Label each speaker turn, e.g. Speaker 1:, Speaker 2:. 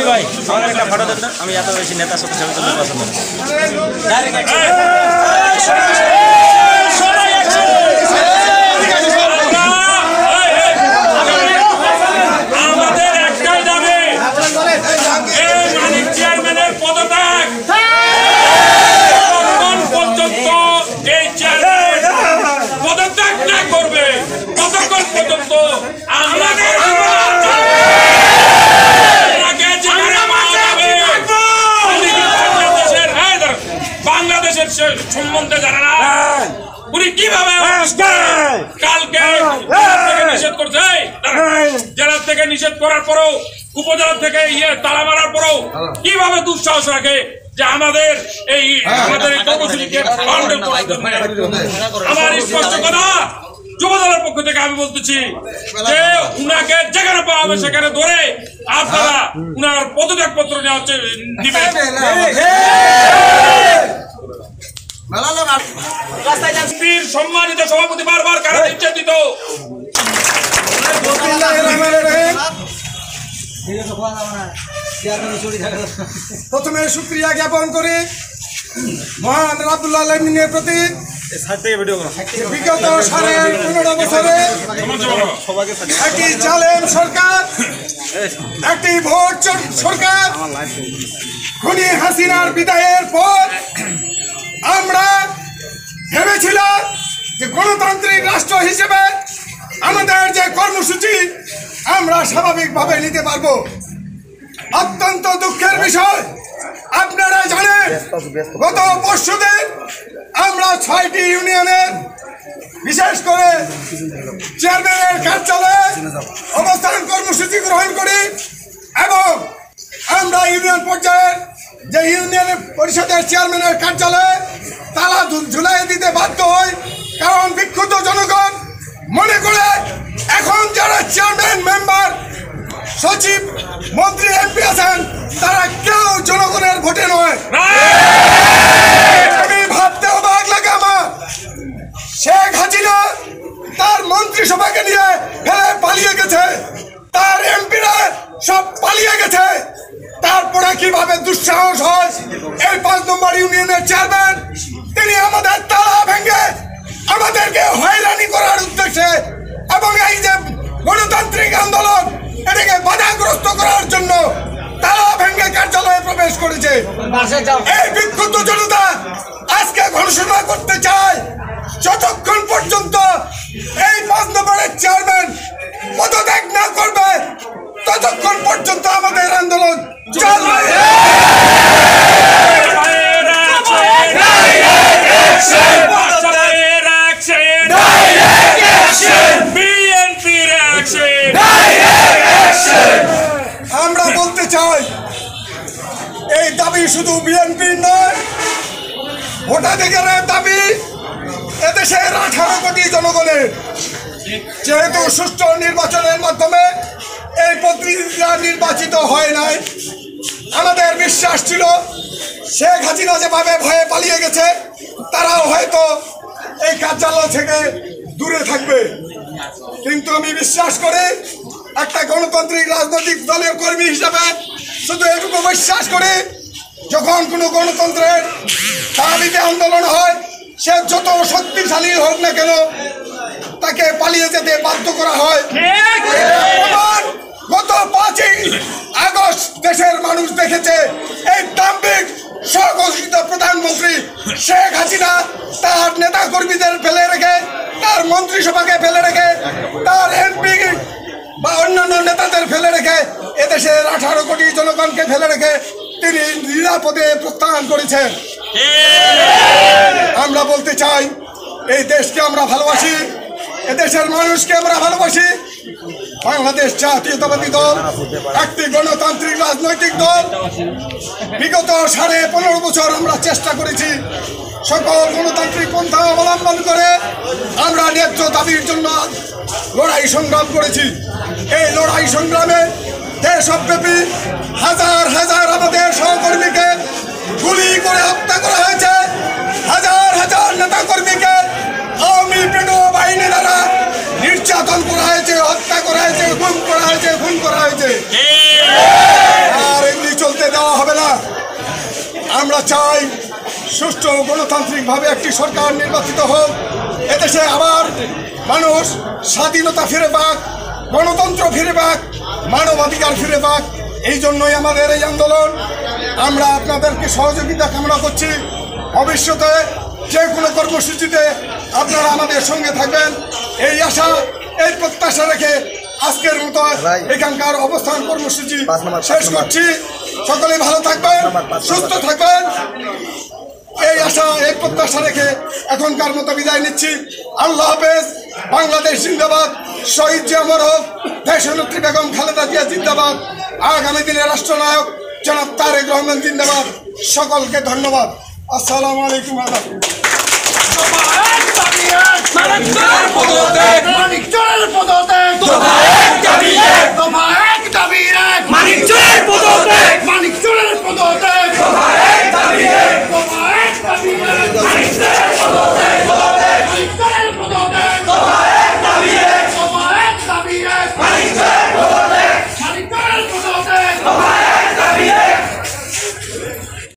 Speaker 1: ভাই আমার একটা ফটো দেন না, আমি এত বেশি নেতা সাথে ছবি তুলতে পছন্দ করি। ডাইরেক্ট
Speaker 2: আমাদের একটাই দাবি, এই মানিক চেয়ারম্যানের পদত্যাগ। ততক্ষণ পর্যন্ত এই চেয়ারম্যান পদত্যাগ না করবে, ততক্ষণ পর্যন্ত আমরা বাংলাদেশের সম্বন্ধে জানা না উনি কিভাবে কালকে নিষেধ করছে, জেলা থেকে নিষেধ করার পরেও উপজেলা থেকে তালা মারার পরেও কিভাবে দুঃসাহস রাখে যে আমাদের এই কর্মসূচিকে বাউন্ডারি করার জন্য। আমার স্পষ্ট কথা, যুবদলের পক্ষ থেকে আমি বলতেছি যে উনাকে যেখানে পাওয়া হবে সেখানে ধরে আপনারা উনার পদত্যাগ পত্র নেওয়া দিবেন। সম্মানিত সভাপতি বারবার কারণ নির্যাতিত
Speaker 3: প্রথমে শুকরিয়া জ্ঞাপন করে মহান আব্দুল্লাহ আলমিনের প্রতি বিগত 15.5 বছরে একটি জালেম সরকার, একটি ভোট সরকার, খুনি হাসিনার বিদায়ের পর আমরা ভেবেছিলাম যে গণতান্ত্রিক রাষ্ট্র হিসেবে আমাদের যে কর্মসূচি আমরা স্বাভাবিকভাবে নিতে পারবো। অত্যন্ত দুঃখের বিষয়, আপনারা জানেন গত পরশুদিন আমরা 6টি ইউনিয়নের বিশেষ করে চেয়ারম্যানের কার্যালয়ে অবস্থান কর্মসূচি গ্রহণ করি এবং আমরা ইউনিয়ন পর্যায়ের যে ইউনিয়ন পরিষদের চেয়ারম্যানের কার্যালয়ে তালা ঝুলাই দিতে বাধ্য হই, কারণ বিক্ষুব্ধ জনগণ মনে করে এখন যারা চেয়ারম্যান, মেম্বার, সচিব, মন্ত্রী, এমপি আছেন তারা কেউ জনগণের ভোটে নয়। আমি ভাবতে অবাক লাগে আমার, শেখ হাসিনা তার মন্ত্রিসভাকে নিয়ে ফেলে পালিয়ে গেছে, তার এমপিরা সব পালিয়ে গেছে, তারপরে কিভাবে দুঃসাহস হয় এই 5 নম্বর ইউনিয়নের চেয়ারম্যান তিনি আমাদের তালা ভেঙে আমাদেরকে হয়রানি করার উদ্দেশ্যে এবং এই যে গণতান্ত্রিক আন্দোলন এটাকে বাধাগ্রস্ত করার জন্য তালা ভেঙে কার্যালয়ে প্রবেশ করেছে। এই বিক্ষুব্ধ জনতা আজকে ঘোষণা করতে চায় যতক্ষণ পর্যন্ত এই 5 নম্বরের চেয়ারম্যান পদত্যাগ না করবে ততক্ষণ পর্যন্ত আমাদের আন্দোলন চলবে। আমরা বলতে চাই এই দাবি শুধু বিএনপির নয়, ভোটাধিকারের দাবি এদেশের 18 কোটি জনগণের। যেহেতু সুষ্ঠু নির্বাচনের মাধ্যমে এই প্রতিনিধিরা নির্বাচিত হয় নাই, আমাদের বিশ্বাস ছিল শেখ হাসিনা যেভাবে ভয়ে পালিয়ে গেছে তারাও হয়তো এই কার্যালয় থেকে দূরে থাকবে। কিন্তু আমি বিশ্বাস করি একটা গণতান্ত্রিক রাজনৈতিক দলের কর্মী হিসাবে শুধু এটুকু বিশ্বাস করি, যখন কোনো গণতন্ত্রের দাবিতে আন্দোলন হয় সে যত শক্তিশালী হোক না কেন তাকে পালিয়ে যেতে বাধ্য করা হয়। গত 5ই আগস্ট দেশের মানুষ দেখেছে এই দাম্ভিক স্বঘোষিত প্রধানমন্ত্রী শেখ হাসিনা তার নেতা কর্মীদের ফেলে রেখে, তার মন্ত্রিসভাকে ফেলে রেখে, তার এমপি বা অন্যান্য নেতাদের ফেলে রেখে, এদেশের 18 কোটি জনগণকে ফেলে রেখে তিনি নিরাপদে প্রত্যাহার করেছেন। আমরা বলতে চাই এই দেশকে আমরা ভালোবাসি, এদেশের মানুষকে আমরা ভালোবাসি। বাংলাদেশ জাতীয়তাবাদী দল একটি গণতান্ত্রিক রাজনৈতিক দল। বিগত 15.5 বছর আমরা চেষ্টা করেছি, সকল গণতান্ত্রিক পন্থা অবলম্বন করে আমরা ন্যায্য দাবির জন্য লড়াই সংগ্রাম করেছি। এই লড়াই সংগ্রামে দেশব্যাপী হাজার হাজার আমাদের সহকর্মীকে গুলি করে হত্যা করা হয়েছে, হাজার হাজার নেতা কর্মীকে আওয়ামী পেটো বাহিনী দ্বারা নির্যাতন করা হয়েছে, হত্যা করা হয়েছে, খুন করা হয়েছে। আর চাই সুষ্ঠু গণতান্ত্রিকভাবে একটি সরকার নির্বাচিত হোক, এদেশে আবার মানুষ স্বাধীনতা ফিরে পাক, গণতন্ত্র ফিরে পাক, মানবাধিকার ফিরে পাক। এই জন্যই আমাদের এই আন্দোলন। আমরা আপনাদেরকে সহযোগিতা কামনা করছি। ভবিষ্যতে যে কোনো কর্মসূচিতে আপনারা আমাদের সঙ্গে থাকবেন এই আশা, এই প্রত্যাশা রেখে আজকের মতো এখানকার অবস্থান কর্মসূচি শেষ করছি। সকলে ভালো থাকবেন, সুস্থ থাকবেন, এই আশা, এই প্রত্যাশা রেখে এখনকার মতো বিদায় নিচ্ছি। আল্লাহ হাফেজ। বাংলাদেশ জিন্দাবাদ। শহীদ জিয়া অমর হোক। দেশনেত্রী বেগম খালেদা জিয়া জিন্দাবাদ। আগামী দিনের রাষ্ট্রনায়ক জনাব তারেক রহমান জিন্দাবাদ। সকলকে ধন্যবাদ। আসসালামু আলাইকুম।